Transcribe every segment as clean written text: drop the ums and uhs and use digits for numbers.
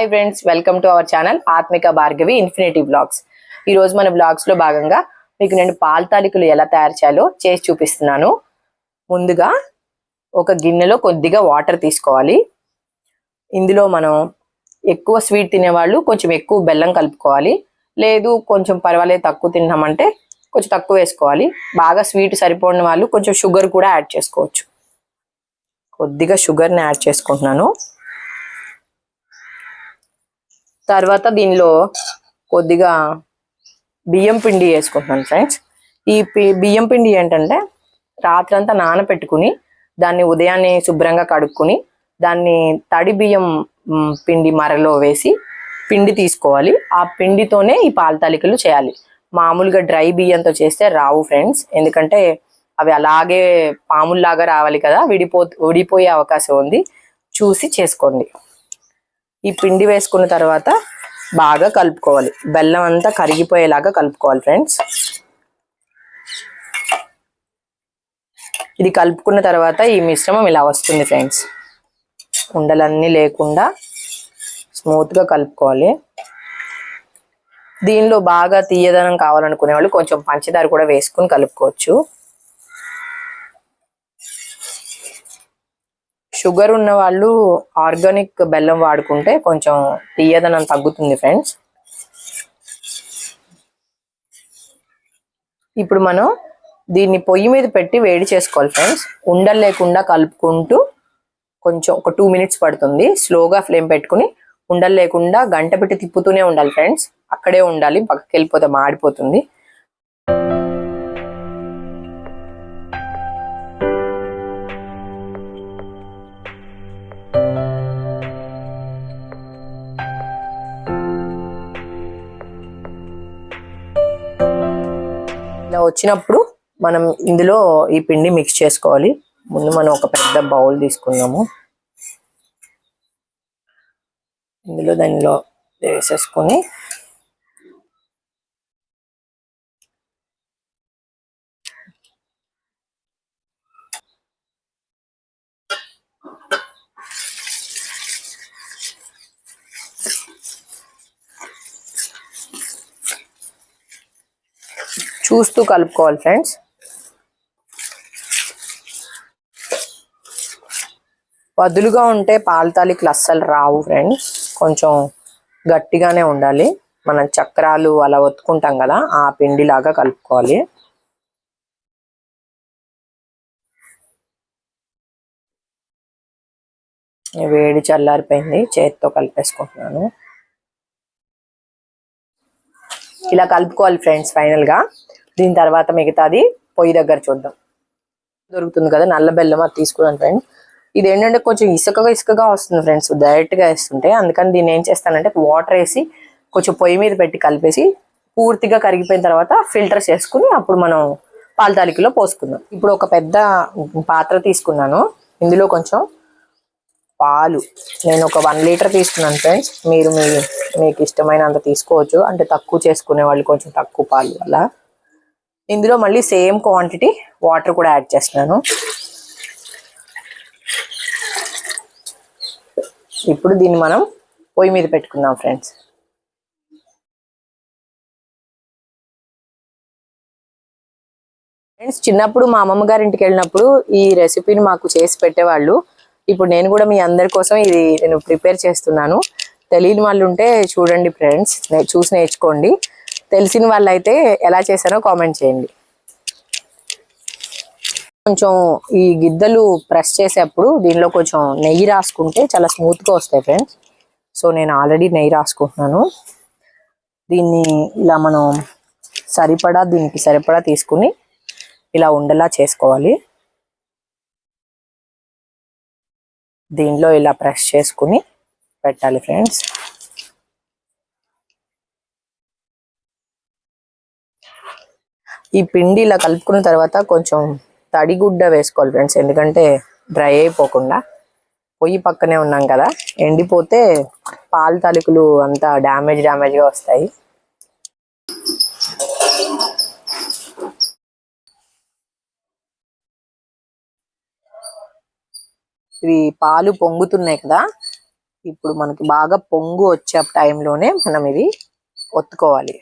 Hi friends, welcome to our channel ఆత్మిక Bhargavi infinity blogs. ఈ రోజు మన బ్లాగ్స్ లో భాగంగా మీకు నేను పాల తాలికలు ఎలా తయారు చేయాలో చేసి చూపిస్తున్నాను. ముందుగా ఒక గిన్నెలో కొద్దిగా వాటర్ తీసుకోవాలి. ఇందులో మనం ఎక్కువ స్వీట్ తినేవాళ్ళు కొంచెం ఎక్కువ బెల్లం కలుపుకోవాలి. లేదు కొంచెం పర్వాలేదు తక్కువ తిన్నామంటే కొంచెం తక్కువ వేసుకోవాలి. బాగా స్వీట్ సరిపోని వాళ్ళు కొంచెం షుగర్ కూడా యాడ్ చేసుకోవచ్చు. కొద్దిగా షుగర్ని యాడ్ చేసుకుంటున్నాను. తర్వాత దీనిలో కొద్దిగా బియ్యం పిండి వేసుకుంటున్నాను ఫ్రెండ్స్. ఈ బియ్యం పిండి ఏంటంటే రాత్రంతా నానపెట్టుకుని దాన్ని ఉదయాన్నే శుభ్రంగా కడుక్కుని దాన్ని తడి బియ్యం పిండి మరలో వేసి పిండి తీసుకోవాలి. ఆ పిండితోనే ఈ పాల తాలికలు చేయాలి. మామూలుగా డ్రై బియ్యంతో చేస్తే రావు ఫ్రెండ్స్, ఎందుకంటే అవి అలాగే పాముల్లాగా రావాలి కదా, విడిపోయే అవకాశం ఉంది. చూసి చేసుకోండి. ఈ పిండి వేసుకున్న తర్వాత బాగా కలుపుకోవాలి. బెల్లం అంతా కరిగిపోయేలాగా కలుపుకోవాలి ఫ్రెండ్స్. ఇది కలుపుకున్న తర్వాత ఈ మిశ్రమం ఇలా వస్తుంది ఫ్రెండ్స్. ఉండలన్నీ లేకుండా స్మూత్గా కలుపుకోవాలి. దీనిలో బాగా తీయదనం కావాలనుకునే వాళ్ళు కొంచెం పంచదార కూడా వేసుకుని కలుపుకోవచ్చు. షుగర్ ఉన్న వాళ్ళు ఆర్గానిక్ బెల్లం వాడుకుంటే కొంచెం తీయదనం తగ్గుతుంది ఫ్రెండ్స్. ఇప్పుడు మనం దీన్ని పొయ్యి మీద పెట్టి వేడి చేసుకోవాలి ఫ్రెండ్స్. ఉండలు లేకుండా కలుపుకుంటూ కొంచెం ఒక 2 minutes పడుతుంది. స్లోగా ఫ్లేమ్ పెట్టుకుని ఉండలు లేకుండా గంట పెట్టి తిప్పుతూనే ఉండాలి ఫ్రెండ్స్. అక్కడే ఉండాలి, పక్కకి వెళ్ళిపోతే మాడిపోతుంది. ఇలా వచ్చినప్పుడు మనం ఇందులో ఈ పిండి మిక్స్ చేసుకోవాలి. ముందు మనం ఒక పెద్ద బౌల్ తీసుకున్నాము. ఇందులో దానిలో వేసేసుకొని చూస్తూ కలుపుకోవాలి ఫ్రెండ్స్. వదులుగా ఉంటే పాల తాలికలు అస్సలు రావు ఫ్రెండ్స్. కొంచెం గట్టిగానే ఉండాలి. మనం చక్రాలు అలా ఒత్తుకుంటాం కదా, ఆ పిండి లాగా కలుపుకోవాలి. వేడి చల్లారిపోయింది, చేతితో కలిపేసుకుంటున్నాను. ఇలా కలుపుకోవాలి ఫ్రెండ్స్. ఫైనల్ గా దీని తర్వాత మిగతాది పొయ్యి దగ్గర చూద్దాం. దొరుకుతుంది కదా నల్ల బెల్లం, అది తీసుకున్నాను ఫ్రెండ్స్. ఇది ఏంటంటే కొంచెం ఇసుకగా వస్తుంది ఫ్రెండ్స్ డైరెక్ట్ గా వేస్తుంటే. అందుకని దీన్ని ఏం చేస్తానంటే వాటర్ వేసి కొంచెం పొయ్యి మీద పెట్టి కలిపేసి పూర్తిగా కరిగిపోయిన తర్వాత ఫిల్టర్ చేసుకుని అప్పుడు మనం పాల తాలికలో పోసుకుందాం. ఇప్పుడు ఒక పెద్ద పాత్ర తీసుకున్నాను. ఇందులో కొంచెం పాలు, నేను ఒక 1 లీటర్ తీసుకున్నాను ఫ్రెండ్స్. మీరు మీకు ఇష్టమైనంత తీసుకోవచ్చు. అంటే తక్కువ చేసుకునే వాళ్ళు కొంచెం తక్కువ పాలు అలా. ఇందులో మళ్ళీ సేమ్ క్వాంటిటీ వాటర్ కూడా యాడ్ చేస్తున్నాను. ఇప్పుడు దీన్ని మనం పొయ్యి మీద పెట్టుకుందాం ఫ్రెండ్స్. చిన్నప్పుడు మా అమ్మమ్మ గారి ఇంటికి వెళ్ళినప్పుడు ఈ రెసిపీని మాకు చేసి పెట్టేవాళ్ళు. ఇప్పుడు నేను కూడా మీ అందరి కోసం ఇది నేను ప్రిపేర్ చేస్తున్నాను. తెలియని వాళ్ళు ఉంటే చూడండి ఫ్రెండ్స్, చూసి నేర్చుకోండి. తెలిసిన వాళ్ళు అయితే ఎలా చేశానో కామెంట్ చేయండి. కొంచెం ఈ గిద్దలు ప్రెస్ చేసేప్పుడు దీనిలో కొంచెం నెయ్యి రాసుకుంటే చాలా స్మూత్గా వస్తాయి ఫ్రెండ్స్. సో నేను ఆల్రెడీ నెయ్యి రాసుకుంటున్నాను. దీన్ని ఇలా మనం దీనికి సరిపడా తీసుకుని ఇలా ఉండలా చేసుకోవాలి. దీనిలో ఇలా ప్రెస్ చేసుకుని పెట్టాలి ఫ్రెండ్స్. ఈ పిండి ఇలా కలుపుకున్న తర్వాత కొంచెం తడిగుడ్డ వేసుకోవాలి ఫ్రెండ్స్, ఎందుకంటే డ్రై అయిపోకుండా. పొయ్యి పక్కనే ఉన్నాం కదా, ఎండిపోతే పాల తాలికలు అంతా డ్యామేజ్గా వస్తాయి. ఇవి పాలు పొంగుతున్నాయి కదా, ఇప్పుడు మనకి బాగా పొంగు వచ్చే టైంలోనే మనం ఇది ఒత్తుకోవాలి.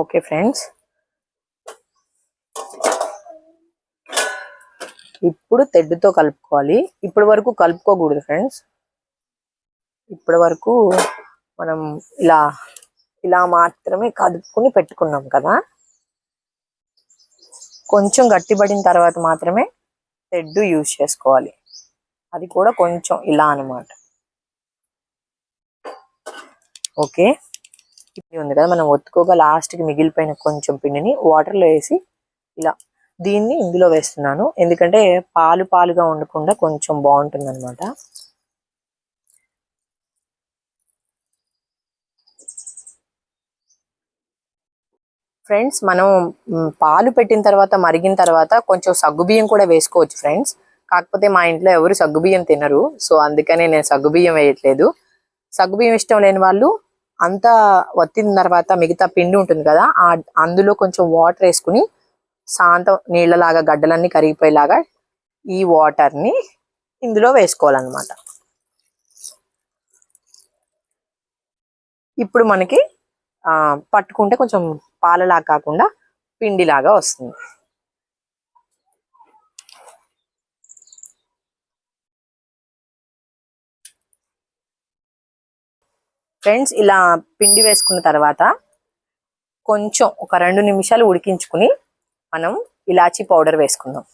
ఓకే ఫ్రెండ్స్, ఇప్పుడు తెడ్డుతో కలుపుకోవాలి. ఇప్పటి వరకు కలుపుకోకూడదు ఫ్రెండ్స్. ఇప్పటి వరకు మనం ఇలా మాత్రమే కలుపుకుని పెట్టుకున్నాం కదా. కొంచెం గట్టిపడిన తర్వాత మాత్రమే తెడ్డు యూజ్ చేసుకోవాలి. అది కూడా కొంచెం ఇలా అన్నమాట. ఓకే, పిండి ఉంది కదా, మనం ఒత్తుకోగా లాస్ట్కి మిగిలిపోయిన కొంచెం పిండిని వాటర్లో వేసి ఇలా దీన్ని ఇందులో వేస్తున్నాను. ఎందుకంటే పాలుగా ఉండకుండా కొంచెం బాగుంటుంది అనమాట. ఫ్రెండ్స్, మనం పాలు పెట్టిన తర్వాత మరిగిన తర్వాత కొంచెం సగ్గుబియ్యం కూడా వేసుకోవచ్చు ఫ్రెండ్స్. కాకపోతే మా ఇంట్లో ఎవరు సగ్గుబియ్యం తినరు, సో అందుకనే నేను సగ్గుబియ్యం వేయట్లేదు. సగ్గుబియ్యం ఇష్టం లేని వాళ్ళు అంతా వత్తిన తర్వాత మిగతా పిండి ఉంటుంది కదా, అందులో కొంచెం వాటర్ వేసుకుని శాంతం నీళ్ళలాగా గడ్డలన్నీ కరిగిపోయేలాగా ఈ వాటర్ని ఇందులో వేసుకోవాలన్నమాట. ఇప్పుడు మనకి పట్టుకుంటే కొంచెం పాలలా కాకుండా పిండిలాగా వస్తుంది. ఫ్రెండ్స్, ఇలా పిండి వేసుకున్న తర్వాత కొంచెం ఒక 2 నిమిషాలు ఉడికించుకుని మనం ఇలాచీ పౌడర్ వేసుకుందాం.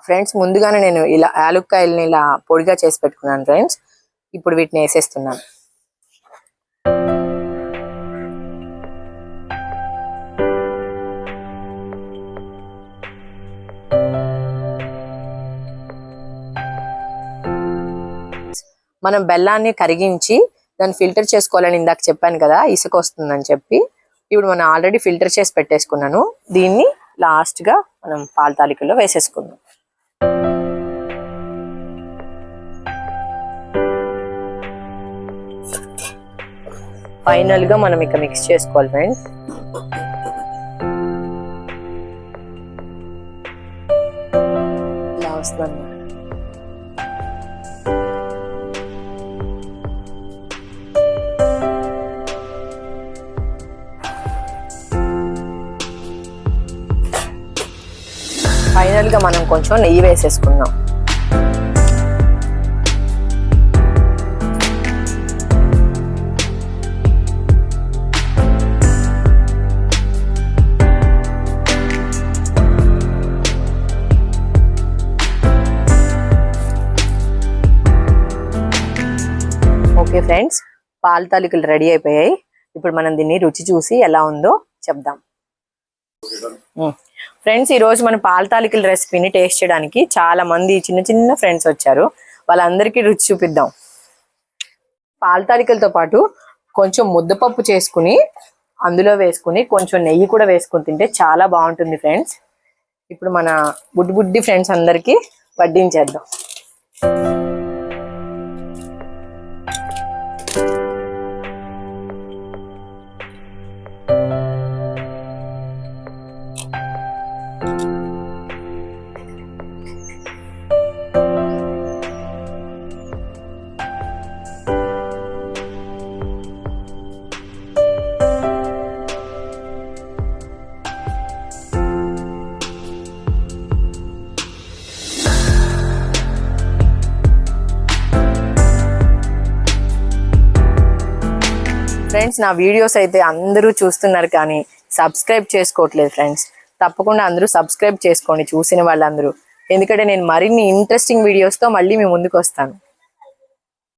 ఫ్రెండ్స్, ముందుగానే నేను ఇలా యాలుక్కాయలని ఇలా పొడిగా చేసి పెట్టుకున్నాను ఫ్రెండ్స్. ఇప్పుడు వీటిని వేసేస్తున్నాను. మనం బెల్లాన్ని కరిగించి దాన్ని ఫిల్టర్ చేసుకోవాలని ఇందాక చెప్పాను కదా, ఇసుక వస్తుందని చెప్పి. ఇప్పుడు మనం ఆల్రెడీ ఫిల్టర్ చేసి పెట్టేసుకున్నాను. దీన్ని లాస్ట్ గా మనం పాల తాలికల్లో వేసేసుకుందాం. ఫైనల్ గా మనం ఇక మిక్స్ చేసుకోవాలి ఫ్రెండ్స్. ఇలా వస్తుంది. ఫైనల్ గా మనం కొంచెం నెయ్యి వేసేసుకుందాం. ఓకే ఫ్రెండ్స్, పాల తాలికలు రెడీ అయిపోయాయి. ఇప్పుడు మనం దీన్ని రుచి చూసి ఎలా ఉందో చెప్దాం. ఫ్రెండ్స్, ఈ రోజు మన పాల తాలికల రెసిపీని టేస్ట్ చేయడానికి చాలా మంది చిన్న ఫ్రెండ్స్ వచ్చారు. వాళ్ళందరికీ రుచి చూపిద్దాం. పాల తాలికలతో పాటు కొంచెం ముద్దపప్పు చేసుకుని అందులో వేసుకుని కొంచెం నెయ్యి కూడా వేసుకుని తింటే చాలా బాగుంటుంది ఫ్రెండ్స్. ఇప్పుడు మన బుడ్డి ఫ్రెండ్స్ అందరికీ వడ్డించేద్దాం. ఫ్రెండ్స్, నా వీడియోస్ అయితే అందరూ చూస్తున్నారు కానీ సబ్స్క్రైబ్ చేసుకోవట్లేదు ఫ్రెండ్స్. తప్పకుండా అందరూ సబ్స్క్రైబ్ చేసుకోండి చూసిన వాళ్ళందరూ, ఎందుకంటే నేను మరిన్ని ఇంట్రెస్టింగ్ వీడియోస్తో మళ్ళీ మీ ముందుకు వస్తాను.